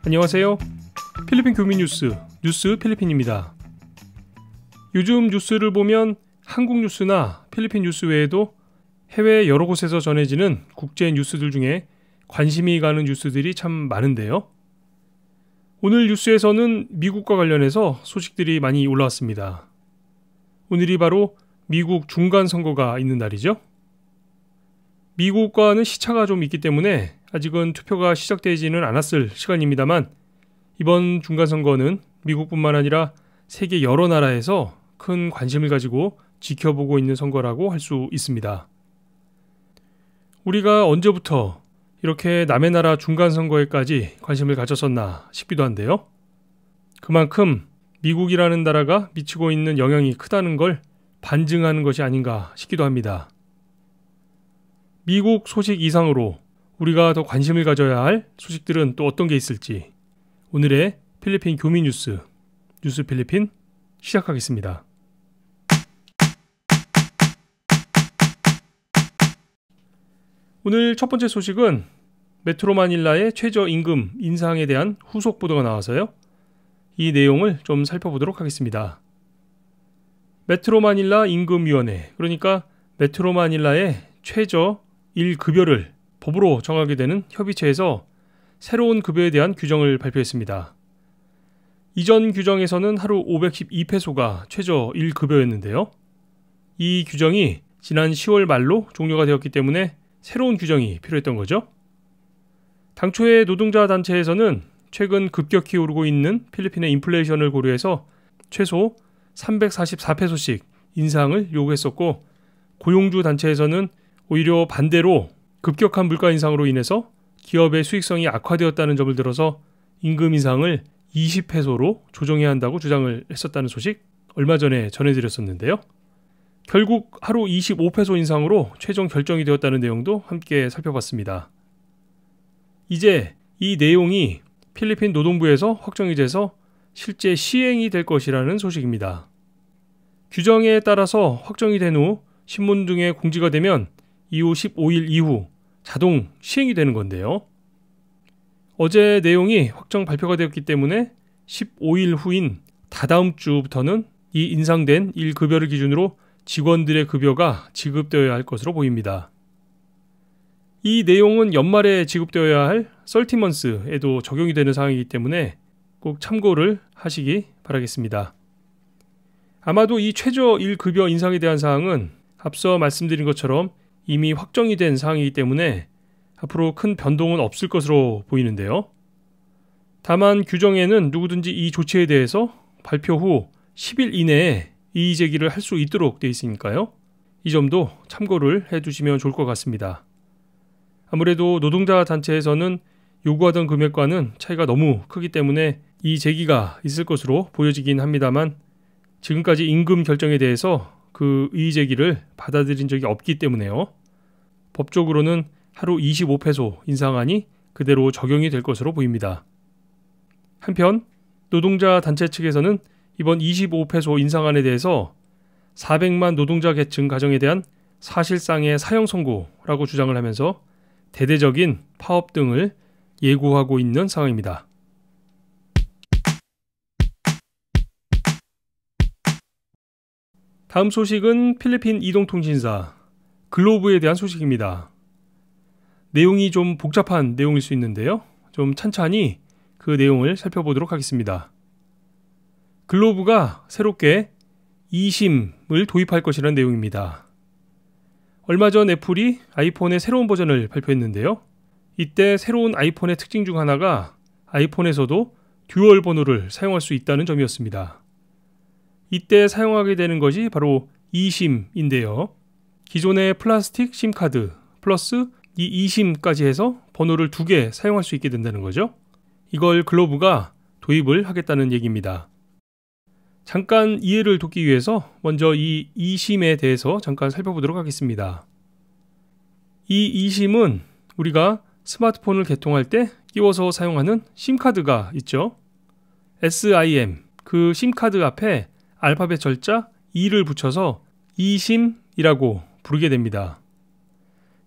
안녕하세요. 필리핀 교민 뉴스 필리핀입니다. 요즘 뉴스를 보면 한국 뉴스나 필리핀 뉴스 외에도 해외 여러 곳에서 전해지는 국제 뉴스들 중에 관심이 가는 뉴스들이 참 많은데요. 오늘 뉴스에서는 미국과 관련해서 소식들이 많이 올라왔습니다. 오늘이 바로 미국 중간선거가 있는 날이죠. 미국과는 시차가 좀 있기 때문에 아직은 투표가 시작되지는 않았을 시간입니다만 이번 중간선거는 미국뿐만 아니라 세계 여러 나라에서 큰 관심을 가지고 지켜보고 있는 선거라고 할 수 있습니다. 우리가 언제부터 이렇게 남의 나라 중간선거에까지 관심을 가졌었나 싶기도 한데요. 그만큼 미국이라는 나라가 미치고 있는 영향이 크다는 걸 반증하는 것이 아닌가 싶기도 합니다. 미국 소식 이상으로 우리가 더 관심을 가져야 할 소식들은 또 어떤 게 있을지 오늘의 필리핀 교민 뉴스 필리핀 시작하겠습니다. 오늘 첫 번째 소식은 메트로 마닐라의 최저임금 인상에 대한 후속 보도가 나와서요. 이 내용을 좀 살펴보도록 하겠습니다. 메트로 마닐라 임금위원회, 그러니까 메트로 마닐라의 최저 1급여를 법으로 정하게 되는 협의체에서 새로운 급여에 대한 규정을 발표했습니다. 이전 규정에서는 하루 512페소가 최저 1급여였는데요. 이 규정이 지난 10월 말로 종료가 되었기 때문에 새로운 규정이 필요했던 거죠. 당초에 노동자 단체에서는 최근 급격히 오르고 있는 필리핀의 인플레이션을 고려해서 최소 344페소씩 인상을 요구했었고, 고용주 단체에서는 오히려 반대로 급격한 물가 인상으로 인해서 기업의 수익성이 악화되었다는 점을 들어서 임금 인상을 20페소로 조정해야 한다고 주장을 했었다는 소식 얼마 전에 전해드렸었는데요. 결국 하루 25페소 인상으로 최종 결정이 되었다는 내용도 함께 살펴봤습니다. 이제 이 내용이 필리핀 노동부에서 확정이 돼서 실제 시행이 될 것이라는 소식입니다. 규정에 따라서 확정이 된 후 신문 등에 공지가 되면 이후 15일 이후 자동 시행이 되는 건데요. 어제 내용이 확정 발표가 되었기 때문에 15일 후인 다다음 주부터는 이 인상된 1급여를 기준으로 직원들의 급여가 지급되어야 할 것으로 보입니다. 이 내용은 연말에 지급되어야 할 설티먼스에도 적용이 되는 사항이기 때문에 꼭 참고를 하시기 바라겠습니다. 아마도 이 최저 1급여 인상에 대한 사항은 앞서 말씀드린 것처럼 이미 확정이 된 사항이기 때문에 앞으로 큰 변동은 없을 것으로 보이는데요. 다만 규정에는 누구든지 이 조치에 대해서 발표 후 10일 이내에 이의 제기를 할 수 있도록 되어 있으니까요. 이 점도 참고를 해두시면 좋을 것 같습니다. 아무래도 노동자 단체에서는 요구하던 금액과는 차이가 너무 크기 때문에 이의 제기가 있을 것으로 보여지긴 합니다만 지금까지 임금 결정에 대해서 그 이의 제기를 받아들인 적이 없기 때문에요. 법적으로는 하루 25페소 인상안이 그대로 적용이 될 것으로 보입니다. 한편 노동자 단체 측에서는 이번 25페소 인상안에 대해서 400만 노동자 계층 가정에 대한 사실상의 사형 선고라고 주장을 하면서 대대적인 파업 등을 예고하고 있는 상황입니다. 다음 소식은 필리핀 이동통신사 글로브에 대한 소식입니다. 내용이 좀 복잡한 내용일 수 있는데요. 좀 찬찬히 그 내용을 살펴보도록 하겠습니다. 글로브가 새롭게 eSIM을 도입할 것이라는 내용입니다. 얼마 전 애플이 아이폰의 새로운 버전을 발표했는데요. 이때 새로운 아이폰의 특징 중 하나가 아이폰에서도 듀얼 번호를 사용할 수 있다는 점이었습니다. 이때 사용하게 되는 것이 바로 eSIM인데요. 기존의 플라스틱 심카드 플러스 이 eSIM까지 해서 번호를 2개 사용할 수 있게 된다는 거죠. 이걸 글로브가 도입을 하겠다는 얘기입니다. 잠깐 이해를 돕기 위해서 먼저 이 eSIM에 대해서 잠깐 살펴보도록 하겠습니다. 이 eSIM은 우리가 스마트폰을 개통할 때 끼워서 사용하는 심카드가 있죠. SIM, 그 심카드 앞에 알파벳 절자 E를 붙여서 eSIM이라고 부르게 됩니다.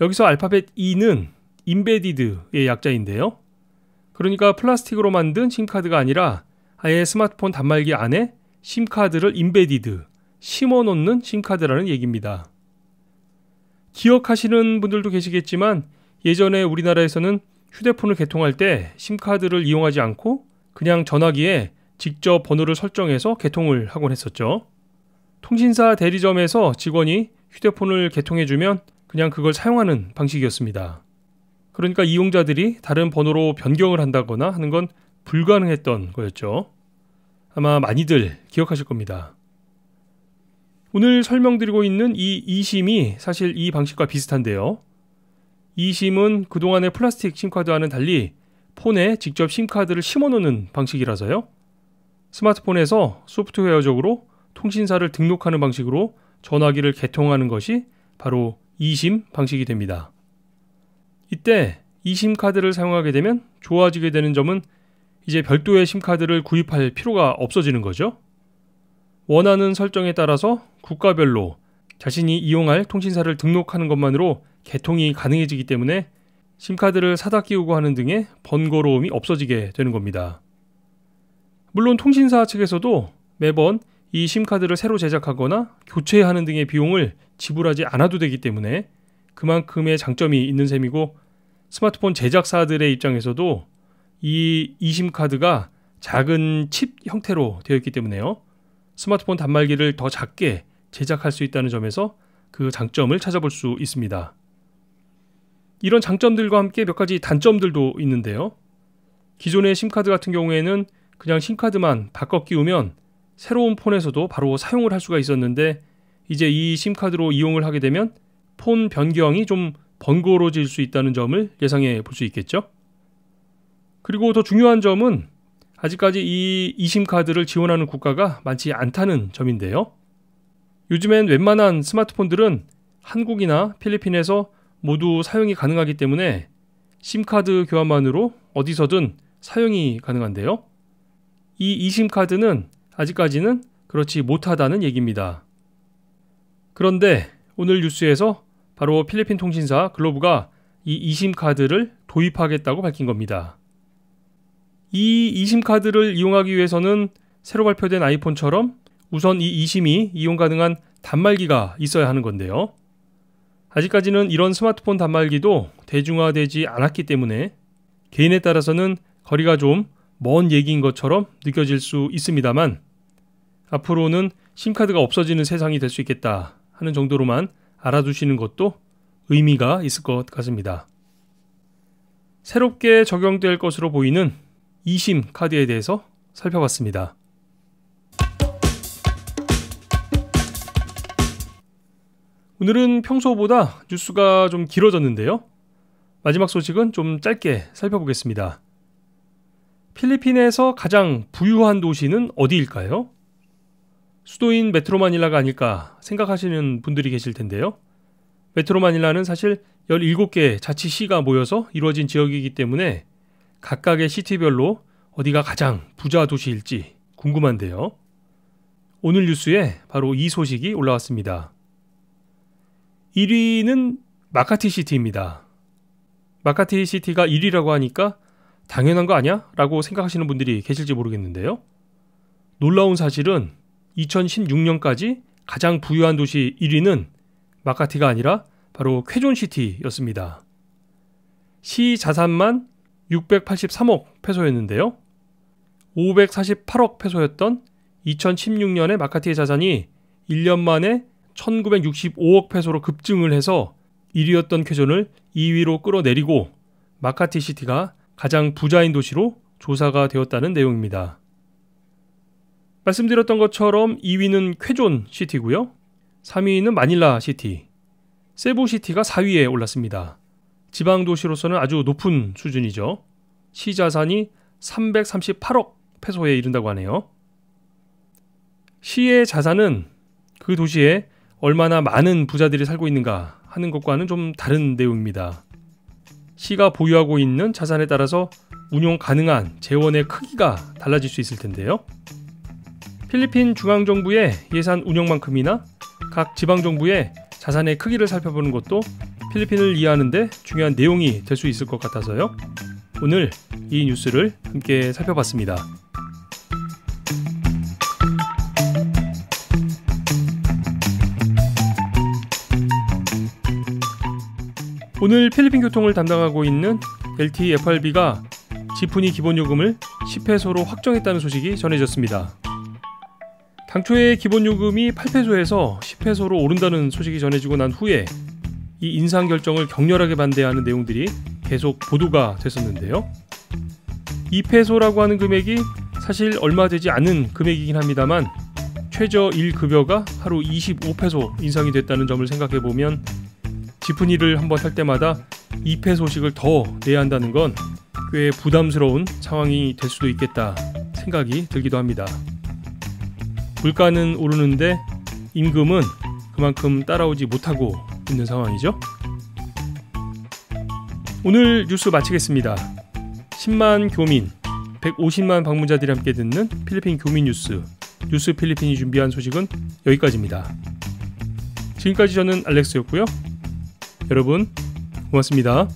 여기서 알파벳 E는 Embedded의 약자인데요. 그러니까 플라스틱으로 만든 심카드가 아니라 아예 스마트폰 단말기 안에 심카드를 인베디드, 심어놓는 심카드라는 얘기입니다. 기억하시는 분들도 계시겠지만 예전에 우리나라에서는 휴대폰을 개통할 때 심카드를 이용하지 않고 그냥 전화기에 직접 번호를 설정해서 개통을 하곤 했었죠. 통신사 대리점에서 직원이 휴대폰을 개통해주면 그냥 그걸 사용하는 방식이었습니다. 그러니까 이용자들이 다른 번호로 변경을 한다거나 하는 건 불가능했던 거였죠. 아마 많이들 기억하실 겁니다. 오늘 설명드리고 있는 이 eSIM이 사실 이 방식과 비슷한데요. eSIM은 그동안의 플라스틱 심카드와는 달리 폰에 직접 심카드를 심어놓는 방식이라서요. 스마트폰에서 소프트웨어적으로 통신사를 등록하는 방식으로 전화기를 개통하는 것이 바로 eSIM 방식이 됩니다. 이때 eSIM 카드를 사용하게 되면 좋아지게 되는 점은 이제 별도의 심카드를 구입할 필요가 없어지는 거죠. 원하는 설정에 따라서 국가별로 자신이 이용할 통신사를 등록하는 것만으로 개통이 가능해지기 때문에 심카드를 사다 끼우고 하는 등의 번거로움이 없어지게 되는 겁니다. 물론 통신사 측에서도 매번 이 심카드를 새로 제작하거나 교체하는 등의 비용을 지불하지 않아도 되기 때문에 그만큼의 장점이 있는 셈이고, 스마트폰 제작사들의 입장에서도 이 eSIM 카드가 작은 칩 형태로 되어 있기 때문에요. 스마트폰 단말기를 더 작게 제작할 수 있다는 점에서 그 장점을 찾아볼 수 있습니다. 이런 장점들과 함께 몇 가지 단점들도 있는데요. 기존의 심카드 같은 경우에는 그냥 심카드만 바꿔 끼우면 새로운 폰에서도 바로 사용을 할 수가 있었는데, 이제 이 심카드로 이용을 하게 되면 폰 변경이 좀 번거로워질 수 있다는 점을 예상해 볼 수 있겠죠. 그리고 더 중요한 점은 아직까지 이 eSIM 카드를 지원하는 국가가 많지 않다는 점인데요. 요즘엔 웬만한 스마트폰들은 한국이나 필리핀에서 모두 사용이 가능하기 때문에 심카드 교환만으로 어디서든 사용이 가능한데요. 이 eSIM 카드는 아직까지는 그렇지 못하다는 얘기입니다. 그런데 오늘 뉴스에서 바로 필리핀 통신사 글로브가 이 eSIM 카드를 도입하겠다고 밝힌 겁니다. 이 eSIM 카드를 이용하기 위해서는 새로 발표된 아이폰처럼 우선 이 eSIM이 이용 가능한 단말기가 있어야 하는 건데요. 아직까지는 이런 스마트폰 단말기도 대중화되지 않았기 때문에 개인에 따라서는 거리가 좀 먼 얘기인 것처럼 느껴질 수 있습니다만, 앞으로는 심카드가 없어지는 세상이 될 수 있겠다 하는 정도로만 알아두시는 것도 의미가 있을 것 같습니다. 새롭게 적용될 것으로 보이는 eSIM 카드에 대해서 살펴봤습니다. 오늘은 평소보다 뉴스가 좀 길어졌는데요. 마지막 소식은 좀 짧게 살펴보겠습니다. 필리핀에서 가장 부유한 도시는 어디일까요? 수도인 메트로마닐라가 아닐까 생각하시는 분들이 계실 텐데요. 메트로마닐라는 사실 17개 자치시가 모여서 이루어진 지역이기 때문에 각각의 시티별로 어디가 가장 부자 도시일지 궁금한데요. 오늘 뉴스에 바로 이 소식이 올라왔습니다. 1위는 마카티 시티입니다. 마카티 시티가 1위라고 하니까 당연한 거 아니야? 라고 생각하시는 분들이 계실지 모르겠는데요. 놀라운 사실은 2016년까지 가장 부유한 도시 1위는 마카티가 아니라 바로 쾌존시티였습니다. 시 자산만 683억 페소였는데요. 548억 페소였던 2016년에 마카티의 자산이 1년 만에 1965억 페소로 급증을 해서 1위였던 쾌존을 2위로 끌어내리고 마카티 시티가 가장 부자인 도시로 조사가 되었다는 내용입니다. 말씀드렸던 것처럼 2위는 쾌존 시티고요. 3위는 마닐라 시티, 세부 시티가 4위에 올랐습니다. 지방 도시로서는 아주 높은 수준이죠. 시자산이 338억 페소에 이른다고 하네요. 시의 자산은 그 도시에 얼마나 많은 부자들이 살고 있는가 하는 것과는 좀 다른 내용입니다. 시가 보유하고 있는 자산에 따라서 운용 가능한 재원의 크기가 달라질 수 있을 텐데요. 필리핀 중앙정부의 예산 운영만큼이나 각 지방정부의 자산의 크기를 살펴보는 것도 필리핀을 이해하는 데 중요한 내용이 될 수 있을 것 같아서요. 오늘 이 뉴스를 함께 살펴봤습니다. 오늘 필리핀 교통을 담당하고 있는 LTFRB가 지푼이 기본요금을 10페소로 확정했다는 소식이 전해졌습니다. 당초에 기본요금이 8페소에서 10페소로 오른다는 소식이 전해지고 난 후에 이 인상 결정을 격렬하게 반대하는 내용들이 계속 보도가 됐었는데요. 2페소라고 하는 금액이 사실 얼마 되지 않은 금액이긴 합니다만 최저 1급여가 하루 25페소 인상이 됐다는 점을 생각해보면 지푼이를 한번 탈 때마다 2페소씩을 더 내야 한다는 건 꽤 부담스러운 상황이 될 수도 있겠다 생각이 들기도 합니다. 물가는 오르는데 임금은 그만큼 따라오지 못하고 있는 상황이죠. 오늘 뉴스 마치겠습니다. 10만 교민, 150만 방문자들이 함께 듣는 필리핀 교민 뉴스 필리핀이 준비한 소식은 여기까지입니다. 지금까지 저는 알렉스였고요. 여러분 고맙습니다.